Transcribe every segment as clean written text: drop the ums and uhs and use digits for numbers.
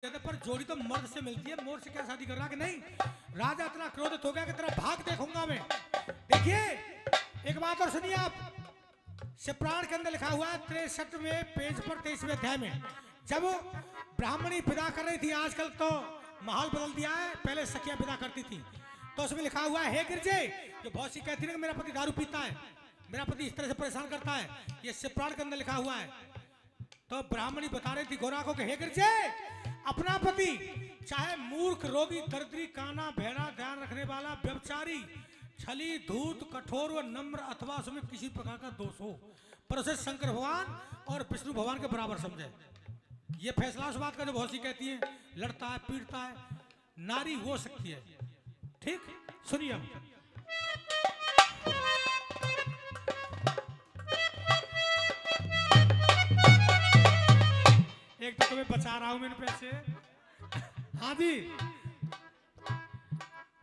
पर जोड़ी तो मर्द से मिलती है, मोर से क्या शादी कर रहा कि नहीं। राजा इतना क्रोधित हो गया कि तेरा भाग देखूंगा मैं। देखिए एक बात और सुनिए आप, शिवपुराण के अंदर लिखा हुआ है 63वें पेज पर 23वें अध्याय में, जब ब्राह्मणी विदा कर रही थी, आजकल तो माहौल बदल दिया है, पहले सखियां विदा करती थी, तो उसमें लिखा हुआ है, हे गिरजे, जो बहुत सी कहती है कि मेरा पति दारू पीता है, मेरा पति इस तरह से परेशान करता है, ये शिवपुराण के अंदर लिखा हुआ है। तो ब्राह्मणी बता रही थी गोरा को कि हे गिरजे, अपना पति चाहे मूर्ख, रोगी, दरिद्री, काना, भेड़ा, ध्यान रखने वाला, व्यभिचारी, छली, धूत, कठोर व नम्र अथवा उसमें किसी प्रकार का दोष हो, पर उसे शंकर भगवान और विष्णु भगवान के बराबर समझे। ये फैसला उस बात का जो बहुत सी कहती है लड़ता है, पीटता है, नारी हो सकती है। ठीक, सुनिए हम। एक तो तुम्हें बचा रहा हूं मैंने पैसे। हाँ जी,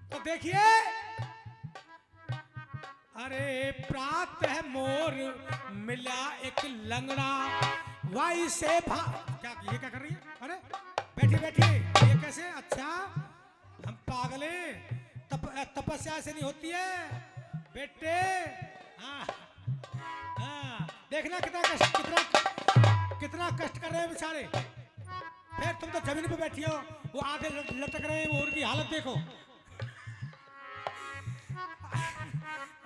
तो देखिए, अरे प्रातः मोर मिला एक लंगड़ा, वाई से भा, क्या ये क्या कर रही है? अरे बैठिए बैठिए, ये कैसे? अच्छा हम पागले, तपस्या से नहीं होती है बेटे। हाँ हाँ, देखना कितना कष्ट कर रहे हैं बेचारे। फिर तुम तो जमीन पे बैठी हो, वो आधे लटक रहे हैं, वो उनकी हालत देखो।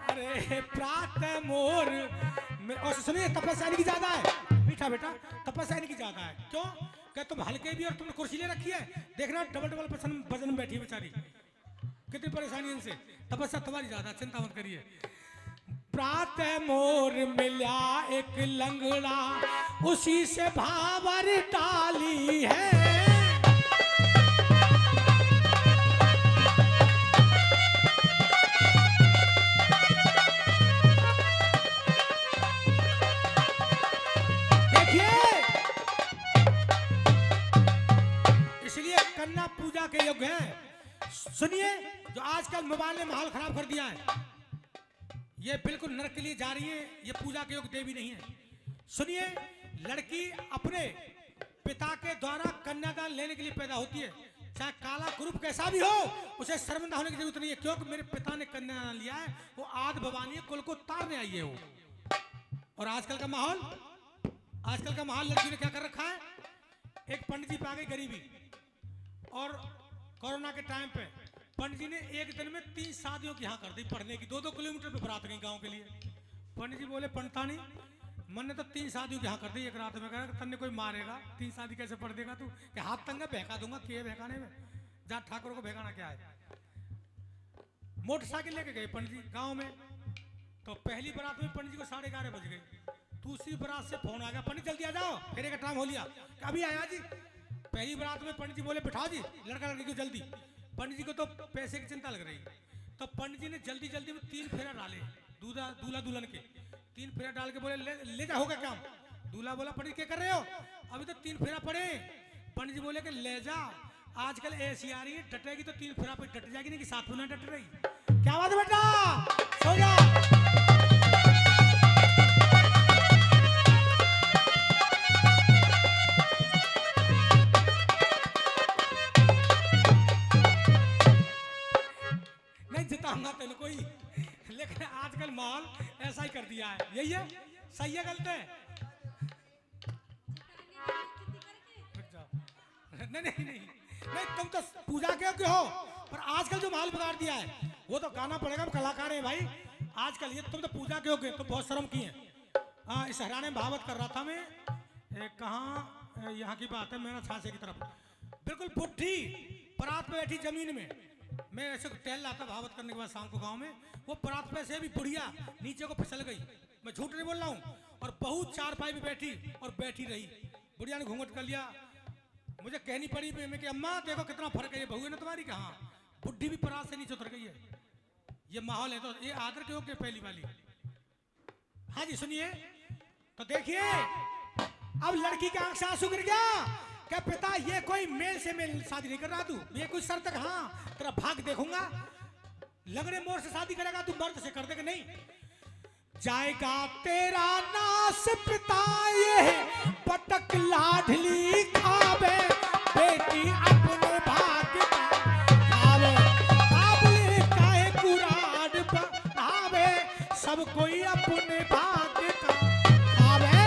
अरे प्रातः मोर, और सुनिए, तपस्या की ज्यादा है मीठा बेटा, तपस्या की ज्यादा है। क्यों? क्या तुम हल्के भी और तुमने कुर्सी ले रखी है, देखना डबल वजन में बैठी है बेचारी, कितनी परेशानी इनसे। तपस्या तुम्हारी ज्यादा, चिंता मत करिए। प्रातः मोर मिला एक लंगड़ा, उसी से भावर डाली है, कन्या पूजा के योग्य है। सुनिए, जो आजकल मोबाइल ने माहौल खराब कर दिया है, ये बिल्कुल नरक के लिए जा रही है, ये पूजा के योग्य देवी नहीं है। सुनिए, लड़की अपने पिता के द्वारा कन्यादान लेने के लिए पैदा होती है, चाहे काला कुरूप कैसा भी हो, उसे शर्मिंदा होने की जरूरत नहीं है, क्योंकि मेरे पिता ने कन्यादान लिया है, वो आद भवानी है, कुल को तारने आई है वो। और आजकल का माहौल लड़की ने क्या कर रखा है, एक पंडित जी पे आ गई गरीबी, और कोरोना के टाइम पे पंडित जी ने एक दिन में 3 शादियों की हाँ कर दी, पढ़ने की, 2-2 किलोमीटर पे बरात गई गांव के लिए। पंडित जी बोले, पंडितानी मन ने तो 3 शादियों की हाँ कर दी एक रात में, कहा तन्ने कोई मारेगा, 3 शादी कैसे पढ़ देगा तू, कि हाथ तंगा बहका दूंगा, के बहकाने में, जा ठाकुर को बहकाना क्या है। मोटरसाइकिल लेके गए पंडित जी गाँव में, तो पहली बरात में पंडित जी को 11:30 बज गई, दूसरी बरात से फोन आ गया, पंडित जल्दी आ जाओ, फेरे का टाइम हो लिया, अभी आया जी। पहली बरात में पंडित जी बोले, बिठाओ जी लड़का लड़की को जल्दी। पंडित जी को तो पैसे की चिंता लग रही, तो पंडित जी ने जल्दी जल्दी में 3 फेरा डाले, दूल्हा दुल्हन के 3 फेरा डाल के बोले, ले जा, होगा क्या? दूल्हा बोला, पंडित क्या कर रहे हो? अभी तो 3 फेरा पड़े। पंडित जी बोले कि ले जा, आजकल ऐसी आ रही है, डटेगी तो 3 फेरा पे डट जाएगी, नहीं कि 7 में डट रही। क्या बात है बेटा, सो जा। तेन कोई, लेकिन आजकल माहौल ऐसा ही कर दिया है, यही है, सही है गलत है? नहीं, तुम तो पूजा के हो, पर आजकल जो माहौल बिगाड़ दिया है वो तो गाना पड़ेगा, कलाकार है भाई आजकल। ये तुम तो पूजा के हो गए, तो बहुत शर्म की है। हाँ, इस हरियाणा में भागवत कर रहा था मैं, कहाँ यहाँ की बात है, मेरा छाछे की तरफ, बिल्कुल बुढ़ी परात में बैठी जमीन में, मैं ऐसे टहल रहा था भागवत करने के बाद शाम को गांव में, वो परात पे से भी बुढ़िया नीचे को फिसल गई, मैं झूठ नहीं बोल रहा हूँ, और बहुत 4 पाई पे बैठी और बैठी रही, बुढ़िया ने घूंघट कर लिया, मुझे कहनी पड़ी मैं कि अम्मा देखो कितना फर्क है, ये बहू है ना तुम्हारी, कहाँ बुढ़ी भी परात से नीचे उतर गई है। ये माहौल है, तो ये आदर के होके पहली वाली। हाँ जी सुनिए, तो देखिए, अब लड़की के आंख से आंसू गिर गया, क्या पिता ये कोई मेल से मेल शादी नहीं कर रहा तू, ये कोई शर्त है? हाँ, तेरा भाग देखूंगा, लगड़े मोर से शादी करेगा तू, मर्द से कर देगा नहीं, जाएगा तेरा नास पिता, ये पटक लाडली खावे, बेटी अपने भाग्य का खावे, बाबुले काहे कुराड बढ़ावे, सब कोई अपने भाग्य का खावे।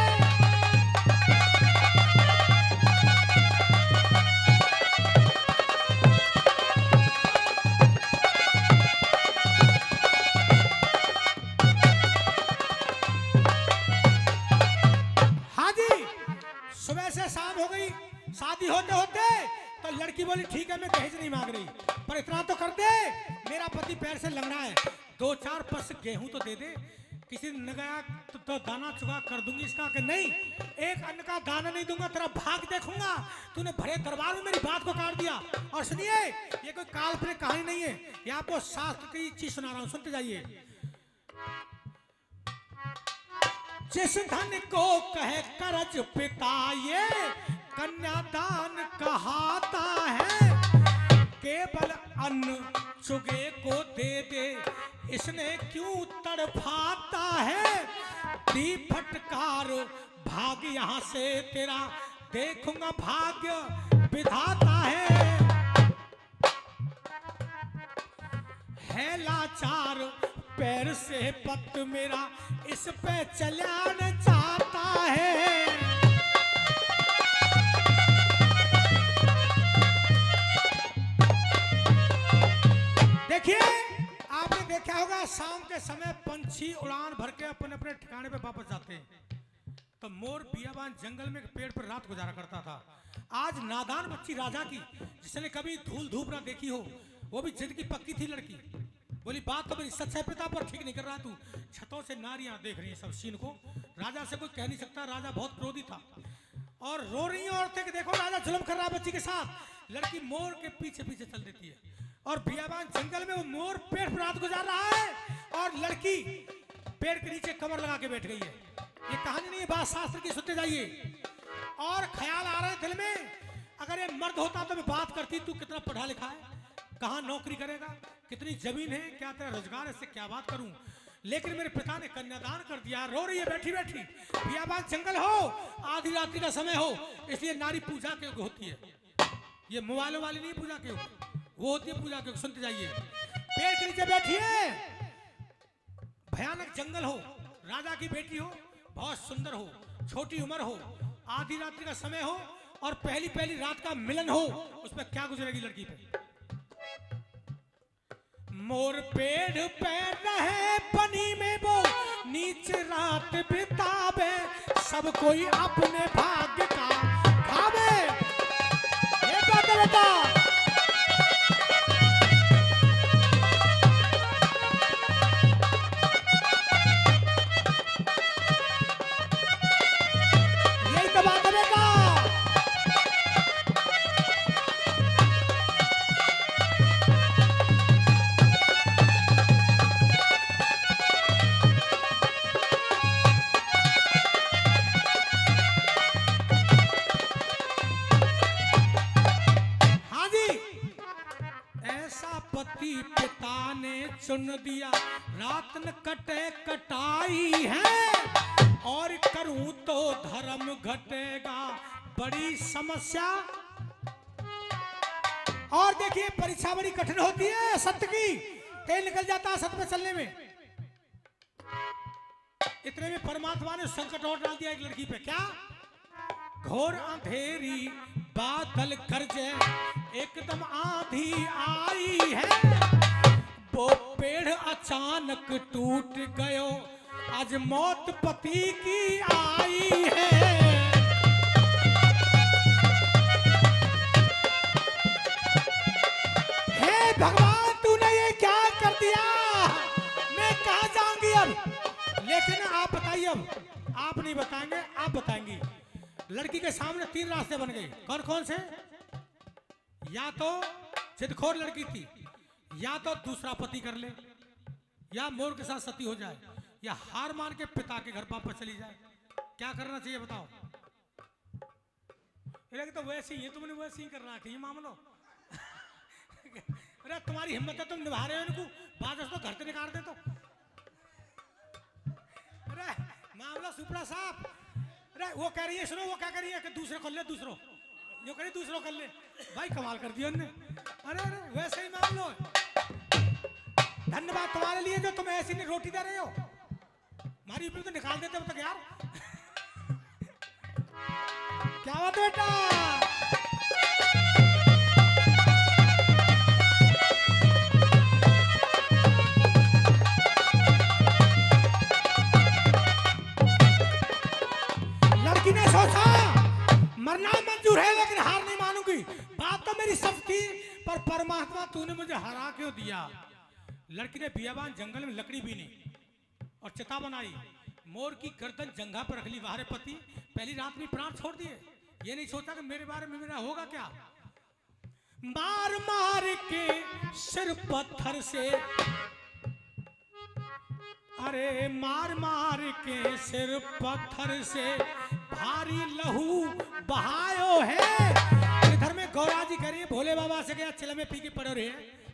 हाँ जी, सुबह से शाम हो गई, शादी होते होते तो लड़की बोली ठीक है मैं दहेज नहीं मांग रही, पर इतना तो कर दे, मेरा पति पैर से लंगड़ा है, 2-4 पस गेहूं तो दे दे, किसी ने गया तो दाना चुका कर दूंगी इसका, कि नहीं एक अन्न का दाना नहीं दूंगा, तेरा भाग देखूंगा। तूने भरे दरबार में मेरी बात को काट दिया। और सुनिए, ये कोई काल्पनिक कहानी नहीं है, ये आपको शास्त्र की चीज सुना रहा हूं, सुनते जाइए। जिस धन को कहे करज पिता, ये कन्यादान कहाता है, केवल अन्न चुगे को दे दे, इसने क्यों तड़फाता है, दी फटकार भाग यहाँ से तेरा, देखूंगा भाग्य विधाता है लाचार, पैर से पत मेरा इस पे चलाना चाहता है। देखिए, आपने देखा होगा शाम के समय पंछी उड़ान भर के अपने अपने ठिकाने पे वापस जाते हैं, तो मोर बियाबान जंगल में पेड़ पर रात गुजारा करता था। आज नादान बच्ची राजा की, जिसने कभी धूल धूप ना देखी हो, वो भी जिद की पक्की थी लड़की, बोली बात तो मेरी सच है पिता, पर ठीक नहीं कर रहा तू। छतों से नारियां देख रही हैं सब सीन को, राजा से कोई कह नहीं सकता, राजा बहुत क्रोधी था, और रो रही हैं औरतें कि देखो राजा जुल्म कर रहा है बच्ची के साथ। लड़की मोर के पीछे पीछे चल देती है, और बियाबान जंगल में वो मोर पेड़ पर रात गुजार रहा है, और लड़की पेड़ के नीचे कमर लगा के बैठ गई है। ये कहानी नहीं है, बात शास्त्र की, सुनते जाइए। और ख्याल आ रहा है दिल में, अगर ये मर्द होता तो मैं बात करती, तू कितना पढ़ा लिखा है, कहाँ नौकरी करेगा, कितनी जमीन है, क्या तेरा रोजगार है, इससे क्या बात करूं, लेकिन मेरे पिता ने कन्यादान कर दिया। रो रही है बैठी बैठी, बियाबान जंगल हो, आधी रात्रि का समय हो, इसलिए नारी पूजा के योग्य होती है। ये मोबाइलों वाली नहीं पूजा के योग्य, वो होती है पूजा के योग्य। सुनते जाइए, पेड़ के नीचे बैठी है, भयानक जंगल हो, राजा की बेटी हो, बहुत सुंदर हो, छोटी उम्र हो, आधी रात्रि का समय हो, और पहली पहली रात का मिलन हो, उस पर क्या गुजरेगी लड़की पे। मोर पेड़ पे रहे पनी में वो, नीचे रात बितावे, सब कोई अपने भाग्य का खावे। ये बात है बेटा, यही तो बात है बेटा। पति पिता ने चुन दिया, रात न कटे कटाई है, और करूं तो धर्म घटेगा, बड़ी समस्या। और देखिए, परीक्षा बड़ी कठिन होती है सत्य की, तेल निकल जाता है सत्य में चलने में। इतने में परमात्मा ने संकट और डाल दिया एक लड़की पे। क्या? घोर अंधेरी बादल गरजे, एकदम आंधी आई है, वो पेड़ अचानक टूट गयो, आज मौत पति की आई है। हे भगवान, तूने ये क्या कर दिया, मैं कहां जाऊंगी अब। लेकिन आप बताइए, अब आप नहीं बताएंगे, आप बताएंगी। लड़की के सामने 3 रास्ते बन गए, कौन कौन से? या तो जिदखोर लड़की थी, या तो दूसरा पति कर ले, या मोर के साथ सती हो जाए, या हार मान के पिता के घर वापस चली जाए। क्या करना चाहिए बताओ? तो वैसे ही, तुमने वैसे ही करना है मामलो। अरे तुम्हारी हिम्मत है, तुम निभा रहे हो इनको, बाद तो घर से निकाल दे तो। अरे मामला सुपड़ा साहब। अरे वो कह रही है, सुनो वो क्या कह रही है कि दूसरे खोल ले, दूसरों यो करे दूसरों कर ले। भाई कमाल कर दिया उनने। अरे अरे वैसे ही मान लो। धन्यवाद तुम्हारे लिए जो तुम ऐसी नहीं रोटी दे रहे हो। हमारी यूपी में तो निकाल देते अब तक यार। क्या बात है बेटा। लड़की ने सोचा मरना मंजूर है लेकिन हार नहीं मानूंगी। बात तो मेरी सब थी पर परमात्मा तूने मुझे हरा क्यों दिया। लड़की ने बियाबान जंगल में लकड़ी बीनी और चिता बनाई। मोर की गर्दन जंघा पर रख ली। वाहरे पति पहली रात में प्राण छोड़ दिए। ये नहीं सोचा कि मेरे बारे में मेरा होगा क्या। मार मार के सिर पत्थर से, अरे मार मार के सिर पत्थर से भारी लहू बहायो है। इधर में गौरा जी कह रही है भोले बाबा से गया चिल्ला में पी के पड़े रहे।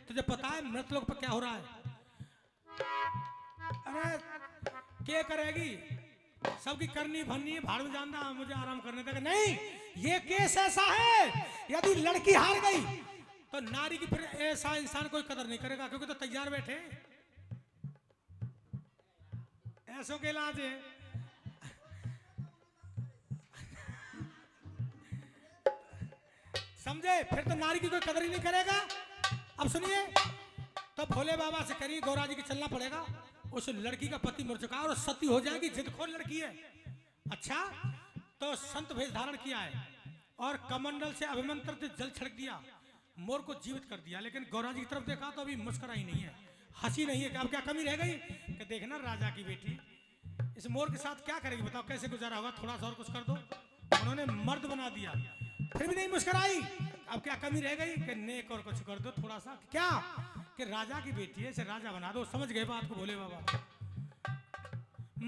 तुझे पता है मृत लोग पर क्या हो रहा है। अरे क्या करेगी, सबकी करनी भरनी है, भाड़ में जानना, मुझे आराम करने तक नहीं। ये केस ऐसा है यदि लड़की हार गई तो नारी की फिर ऐसा इंसान कोई कदर नहीं करेगा क्योंकि तो तैयार बैठे ऐसों के इलाज है। समझे, फिर तो नारी की कोई कदर ही नहीं करेगा। अब सुनिए, तो भोले बाबा से करिए गौरा जी की चलना पड़ेगा। उस लड़की का पति मर चुका है और सती हो जाएगी, जिदखोर लड़की है। अच्छा, तो संत भेष धारण किया है और कमंडल से अभिमंत्रित जल छिड़क दिया, मोर को जीवित कर दिया। लेकिन गौरा जी की तरफ देखा तो अभी मुस्कुरा ही नहीं है, हंसी नहीं है। अब क्या कमी रह गई कि देखना राजा की बेटी इस मोर के साथ क्या करेगी, बताओ कैसे गुजारा होगा। थोड़ा सा और कुछ कर दो। उन्होंने मर्द बना दिया, फिर भी नहीं मुस्कुराई। अब क्या कमी रह गई कि नेक और कुछ कर दो थोड़ा सा। क्या कि राजा की बेटी है, इसे राजा बना दो। समझ गए बात को भोले बाबा।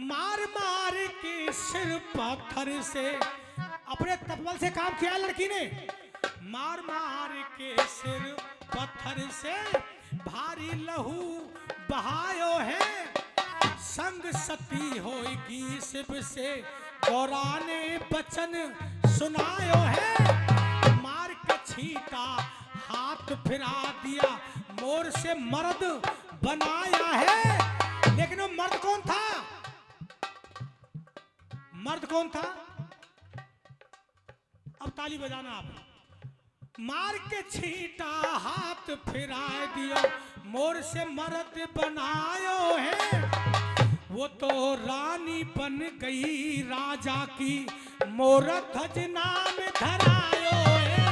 मार मार के सिर पत्थर से, अपने तपबल से काम किया लड़की ने। मार मार के सिर पत्थर से भारी लहू बहायो है। संग सती होगी शिव से गौरा ने वचन सुनायो है। मार के छीटा हाथ फिरा दिया, मोर से मर्द बनाया है। लेकिन वो मर्द कौन था, मर्द कौन था। अब ताली बजाना आप। मार के छीटा हाथ फिरा दिया, मोर से मर्द बनायो है। वो तो रानी बन गई राजा की, मोर ध्वज नाम धरायो है।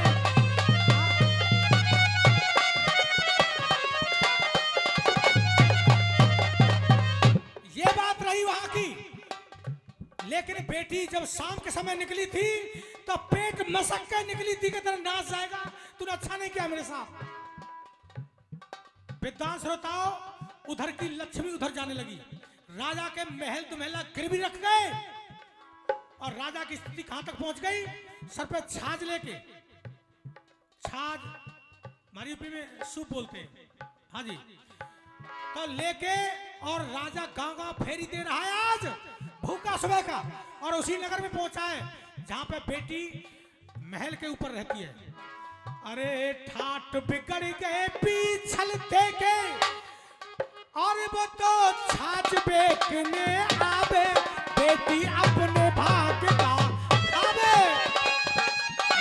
ये बात रही वहां की। लेकिन बेटी जब शाम के समय निकली थी तो पेट मसक कर निकली थी कि तेरा नाच जाएगा, तूने अच्छा नहीं किया मेरे साथ। विद्वान श्रोताओ, उधर की लक्ष्मी उधर जाने लगी। राजा के महल तो महला गिरवी रख गए और राजा की स्थिति कहां तक पहुंच गई। सर पे छाछ लेके, छाछ हमारी यूपी में सूप बोलते हैं, हाँ जी, तो लेके और राजा गांव गांव फेरी दे रहा है आज भूखा सुबह का। और उसी नगर में पहुंचा है जहां पे बेटी महल के ऊपर रहती है। अरे ठाट बिगड़ गए पीछल देके और वो तो छाछ बेचने आवे, बेटी अपने भाग का आवे।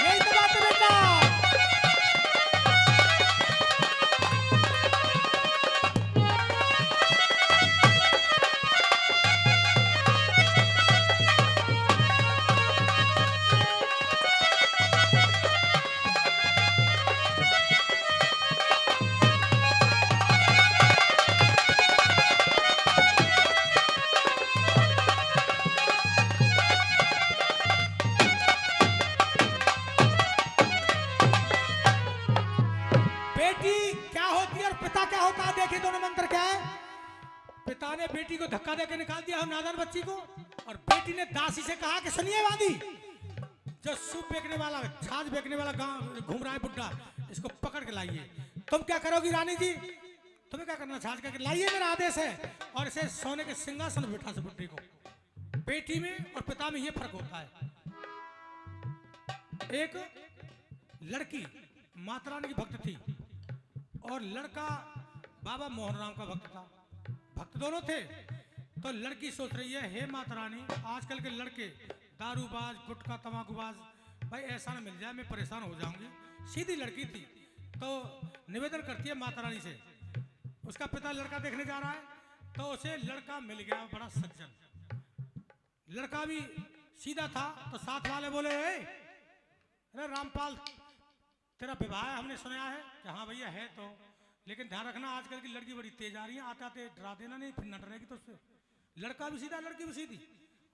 यही तो बात है बेटा। पिता ने बेटी को धक्का देकर निकाल दिया नादान बच्ची को। और बेटी ने दासी से कहा कि सुनिए वादी, जो सूप बेचने वाला, छाछ बेचने वाला गांव घूम रहा है बुड्ढा, इसको पकड़ के लाइए। तुम क्या करोगी रानी जी, तुम्हें क्या करना, छाछ करके लाइए, मेरा आदेश है। और इसे सोने के सिंहासन में बिठा से बुड्ढी को। बेटी में और पिता में ये फर्क होता है। एक लड़की माता रानी की भक्त थी और लड़का बाबा मोहन राम का भक्त था, भक्त दोनों थे। तो लड़की सोच रही है, हे माता रानी, आजकल के लड़के दारूबाज, गुटखा, तंबाकूबाज, भाई ऐसा ना मिल जाए, मैं परेशान हो जाऊंगी। सीधी लड़की थी, तो निवेदन करती है माता रानी से। उसका पिता लड़का देखने जा रहा है, तो उसे लड़का मिल गया, बड़ा सज्जन लड़का भी सीधा था। तो साथ वाले बोले, अरे रामपाल, तेरा विवाह है, हमने सुना है कि हाँ भैया है, तो लेकिन ध्यान रखना आजकल की लड़की बड़ी तेज आ रही है, आते आते डरा देना नहीं, फिर न डरेगी तो उससे। लड़का भी सीधा, लड़की भी सीधी।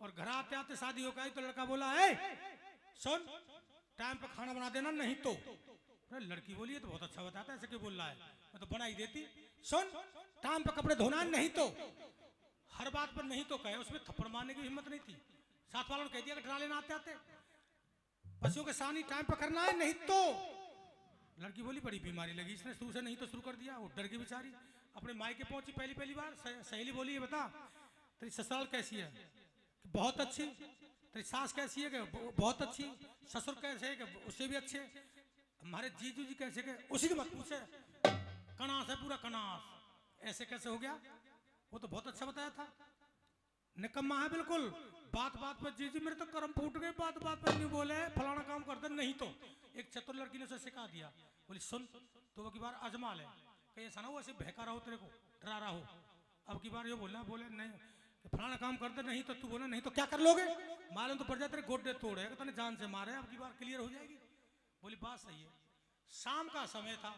और घर आते आते शादी हो गई तो लड़का बोला, सुन, टाइम पर खाना बना देना, नहीं तो। लड़की बोली, ये तो बहुत अच्छा बताता है, ऐसे क्यों बोल रहा है, मैं तो बना ही देती। सुन, टाइम पर कपड़े धोना है, नहीं तो। हर बात पर नहीं तो कहे, उसमें थप्पड़ मारने की हिम्मत नहीं थी। साथ वालों ने कह दिया कि डरा लेना आते आते, पशुओं के सानी टाइम पर करना है, नहीं तो। लड़की बोली, बड़ी बीमारी लगी, इसने शुरू से नहीं तो शुरू कर दिया। वो डर की बेचारी अपने मायके पहुंची पहली बार। सहेली बोली, ये बता तेरी ससुराल कैसी है? बहुत अच्छी। तेरी सास कैसी है? बहुत अच्छी। ससुर कैसे है? उससे भी अच्छे। हमारे जीजू जी कैसे के? उसी के मत पूछे, कनास है पूरा कनास। ऐसे कैसे हो गया? वो तो बहुत अच्छा बताया था। निकम्मा है बिल्कुल, बात बात पर जीजू मेरे तो कर्म फूट गए, बात बात पर नहीं बोले, फलाना काम करते नहीं तो। एक चतुर लड़की ने उसे सिखा दिया, बोली सुन, तो अब की बार अजमा ले, कहीं ऐसा ना हो ऐसे बहका रहा हो, तेरे को डरा रहा हो। अब की बार ये बोलना, बोले नहीं फलाना काम करते नहीं तो, तू बोला नहीं तो क्या कर लोगे? मालूम तो पड़ जाए तेरे गोड्डे तोड़े, तने जान से मारे, अब की बार क्लियर हो जाएगी। बोली बात सही है। शाम का समय था,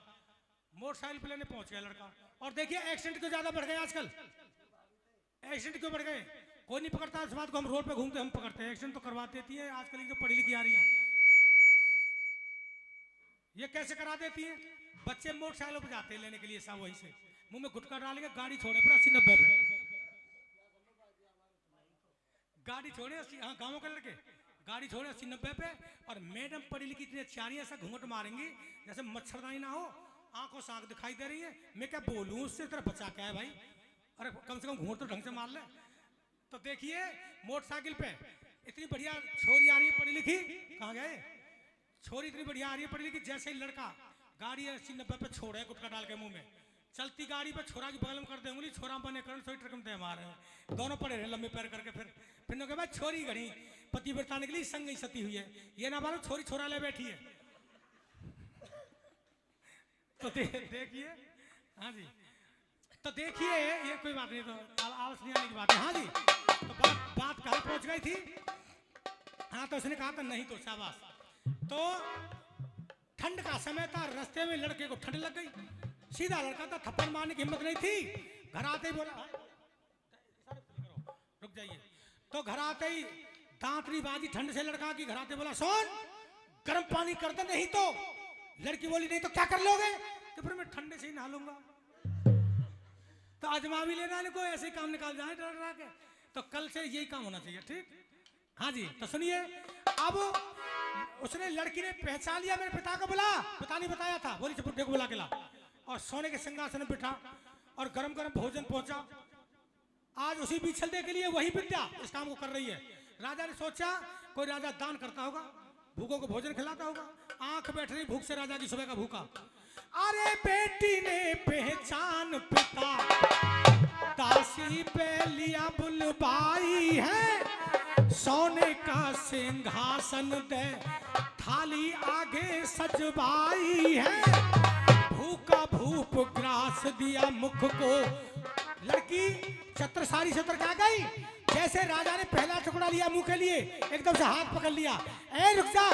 मोटरसाइकिल पे लेने पहुंच गया लड़का। और देखिए एक्सीडेंट क्यों ज्यादा बढ़ गए आजकल, एक्सीडेंट क्यों बढ़ गए? कोई नहीं पकड़ता इस बात को, हम रोड पे घूमते हम पकड़ते हैं। एक्सीडेंट तो करवा देती है आजकल की जो पढ़ी लिखी आ रही है, ये कैसे करा देती है? बच्चे मोटरसाइकिल पे जाते हैं लेने के लिए, सब वहीं से मुंह में गुटखा डालेंगे, गाड़ी छोड़े पर 80-90 पे, गाड़ी छोड़े 80, हाँ गाँव के लड़के गाड़ी छोड़े 80-90 पे। और मैडम पढ़ी लिखी इतनी अच्छी आ रही है, ऐसा घूंघट मारेंगी जैसे मच्छरदानी ना हो, आंखों से आंख दिखाई दे रही है। मैं क्या बोलूं उससे, तेरा बच्चा क्या है भाई? अरे कम से कम घूंघट तो ढंग से मार ले। तो देखिए मोटरसाइकिल पे इतनी बढ़िया छोरी आ रही है पढ़ी लिखी, कहाँ गए? छोरी इतनी बढ़िया आ रही है पढ़ी लिखी, जैसे ही लड़का गाड़ी 80-90 पे छोड़े गुटखा डाल के मुंह में, चलती गाड़ी पे छोरा की बगल में कर दे उंगली, छोरा बने करंट सोई ट्रक में मार रहे हैं, दोनों पड़े रहे लंबे पैर करके। फिर के बाद छोरी घड़ी पति बरताने के लिए संग ही सती हुई है, ये ना मालूम छोरी छोरा ले बैठी है। तो देखिए, हाँ जी, तो देखिए ये कोई बात नहीं, तो आवाज नहीं आने की बात है। हाँ जी, तो बात कहाँ पहुंच गई थी? हाँ, तो उसने कहा था नहीं तो शाबाश। तो ठंड का समय था, रास्ते में लड़के को ठंड लग गई, सीधा लड़का था, थप्पड़ मारने की हिम्मत नहीं थी। घर आते ही बोला, रुक जाइए। तो घर आते ही दांतरी बाजी ठंड से लड़का की। घर आते बोला, सोन गर्म पानी कर दे, नहीं तो। लड़की बोली, नहीं तो क्या कर लोगे? तो फिर मैं ठंडे से ही नहा लूंगा। तो आजमा भी लेना को, ऐसे ही काम निकाल जाए डर डरा के। तो कल से यही काम होना चाहिए, ठीक? हाँ जी, तो सुनिए, अब उसने लड़की ने पहचान लिया, मेरे पिता को बुला, पिता ने बताया था, बोली बुढ़े को बुला के ला। और सोने के सिंहासन में बिठा और गरम गरम भोजन पहुंचा। आज उसी बिछलने के लिए वही विद्या इस काम को कर रही है। राजा ने सोचा कोई राजा दान करता होगा, भूखों को भोजन खिलाता होगा। आंख बैठ रही भूख से राजा की, सुबह का भूखा। अरे बेटी ने पहचान पिता दासी पे लिया बुलवाई है, सोने का सिंहासन दे थाली आगे सजवाई है, भूखा भूप ग्रास दिया मुख को। लड़की छत्र सारी छत्र क्या गई, जैसे राजा ने पहला टुकड़ा लिया मुंह के लिए, एकदम से हाथ पकड़ लिया, ए रुक जा,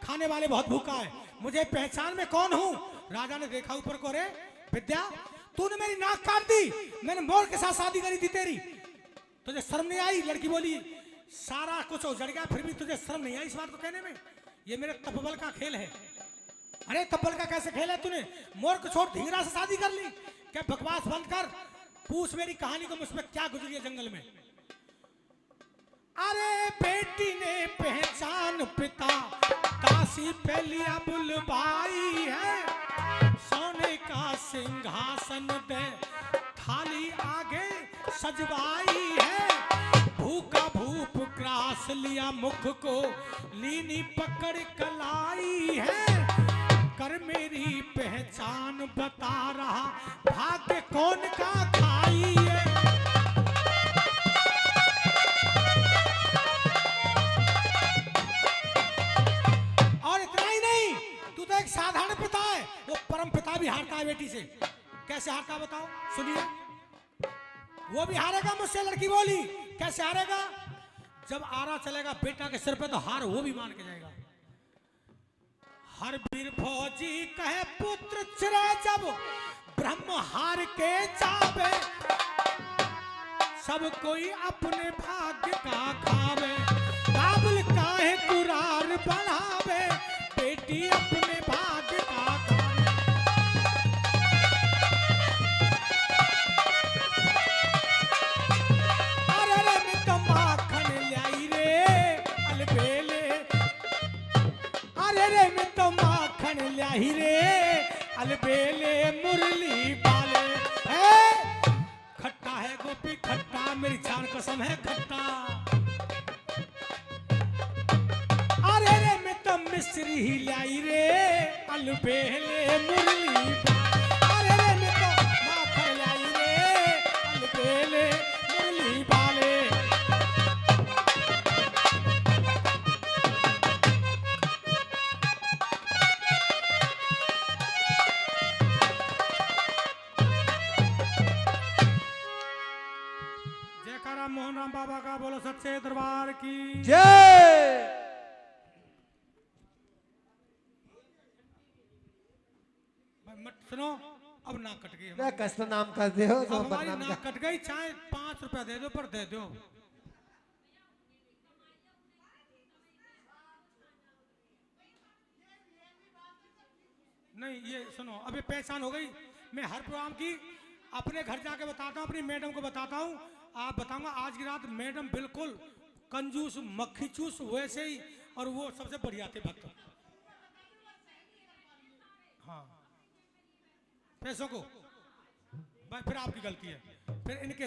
खाने वाले बहुत भूखा है, मुझे पहचान में कौन हूँ? राजा ने देखा ऊपर को, रे विद्या तूने मेरी नाक काट दी, मैंने मोर के साथ शादी करी थी तेरी, तुझे शर्म नहीं आई? लड़की बोली, सारा कुछ उजड़ गया फिर भी तुझे शर्म नहीं आई इस बात को कहने में? ये मेरे तपबल का खेल है। अरे तपबल का कैसे खेल है? तूने मोर को छोड़ ढींगरा से शादी कर ली? क्या बकवास बंद कर, पूछ मेरी कहानी को, मुझ पर क्या गुजरी है जंगल में। अरे बेटी ने पहचान पिता दासी पे लिया बुलवाई है, सोने का सिंहासन दे थाली आगे सजवाई है, भूखा भूप ग्रास लिया मुख को लीनी पकड़ कलाई है, कर मेरी पहचान बता रहा, भाग्य कौन का खाइए। और इतना ही नहीं, तू तो एक साधारण पिता है, वो परम पिता भी हारता है बेटी से। कैसे हारता है बताओ, सुनिए। वो भी हारेगा मुझसे, लड़की बोली। कैसे हारेगा? जब आरा चलेगा बेटा के सिर पे तो हार वो भी मान के जाएगा। हर वीर फौजी कहे पुत्र चिरे जब ब्रह्म हार के जावे, सब कोई अपने भाग्य का खावे। काबुल काहे कुरार बढ़ावे, बेटी अपने भाग्य का खावे। अरे रे मैं तो माखन लाई रे अलबेले, अरे रे मैं तो माखन लाई रे अलबेले मुरली बाले। खट्टा है गोपी खट्टा, मेरी जान कसम है खट्टा। अरे रे मैं तो मिश्री ही लाई रे अलबेले मुरली बाले। अरे रे मैं तो माखन लाई रे अलबेले मुरली बाले। जयकारा मोहन राम बाबा का, बोलो सच्चे दरबार की जय। मत सुनो, अब ना कट गई ना कष्ट नाम करते हो तो अब हमारी बदनाम ना कट गई, चाहे 5 रुपया दे दो पर दे दो। नहीं ये सुनो, अभी पहचान हो गई। मैं हर प्रोग्राम की अपने घर जाके बताता हूँ, अपनी मैडम को बताता हूँ। आप बताऊंगा आज की रात मैडम बिल्कुल कंजूस मक्खी चूस वैसे ही, और वो सबसे बढ़िया थे भक्त। हाँ पैसों को भाई फिर आपकी गलती है, फिर इनके